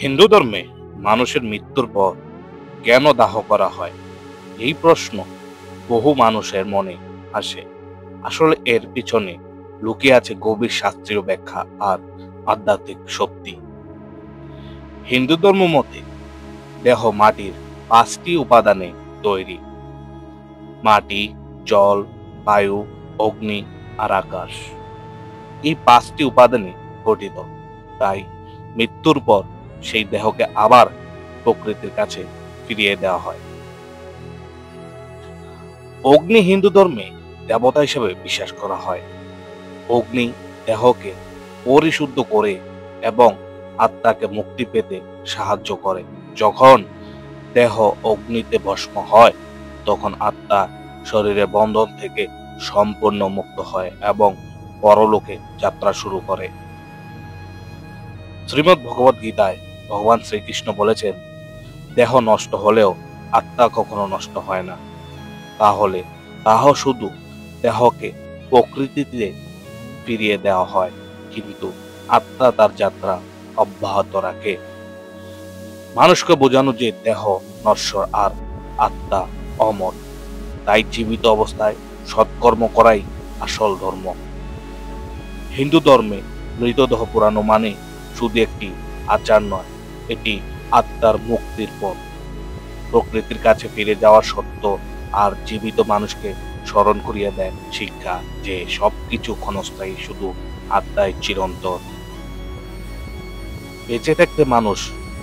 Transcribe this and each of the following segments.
হিন্দু ধর্মে মানুষের মৃত্যুর পর কেন দাহ করা হয়, এই প্রশ্ন বহু মানুষের মনে আসে। আসলে এর পিছনে লুকিয়ে আছে গভীর শাস্ত্রীয় ব্যাখ্যা আর আধ্যাত্মিক শক্তি। হিন্দু ধর্ম মতে দেহ মাটির 5টি উপাদানে তৈরি: মাটি, জল, বায়ু, অগ্নি আর আকাশ। এই 5টি উপাদানে গঠিত। তাই মৃত্যুর পর সেই দেহকে আবার প্রকৃতির কাছে ফিরিয়ে দেওয়া হয়। অগ্নি হিন্দু ধর্মে দেবতা হিসেবে বিশ্বাস করা হয়। অগ্নি দেহকে পরিশুদ্ধ করে এবং আত্মাকে মুক্তি পেতে সাহায্য করে। যখন দেহ অগ্নিতে ভস্ম হয়, তখন আত্মা শরীরের বন্ধন থেকে সম্পূর্ণ মুক্ত হয় এবং পরলোকে যাত্রা শুরু করে। শ্রীমদ্ ভগবদ গীতায় ভগবান শ্রীকৃষ্ণ বলেছেন, দেহ নষ্ট হলেও আত্মা কখনো নষ্ট হয় না। তাহলে শুধু দেহকে প্রকৃতিতে ফিরিয়ে দেওয়া হয়, কিন্তু আত্মা তার যাত্রা অব্যাহত রাখে। মানুষকে বোঝানো যে দেহ নশ্বর আর আত্মা অমর। তাই জীবিত অবস্থায় সৎকর্ম করাই আসল ধর্ম। হিন্দু ধর্মে মৃতদেহ পোড়ানো মানে শুধু একটি আচার নয়, এটি আত্মার মুক্তির পথ, প্রকৃতির কাছে ফিরে যাওয়ার সত্য আর জীবিত মানুষকে স্মরণ করিয়ে দেয় শিক্ষা যে সবকিছু ক্ষণস্থায়ী, শুধু আত্মায় চিরন্তন। বেঁচে থাকতে মানুষ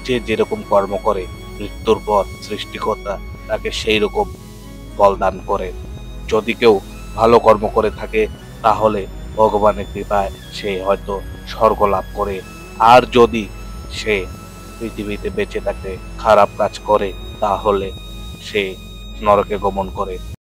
যে যেরকম কর্ম করে, মৃত্যুর পর সৃষ্টিকর্তা তাকে সেই রকম ফল দান করে। যদি কেউ ভালো কর্ম করে থাকে, তাহলে ভগবানের কৃপায় সে হয়তো স্বর্গ লাভ করে। আর যদি সে পৃথিবীতে বেঁচে থাকে খারাপ কাজ করে, তাহলে সে নরকে গমন করে।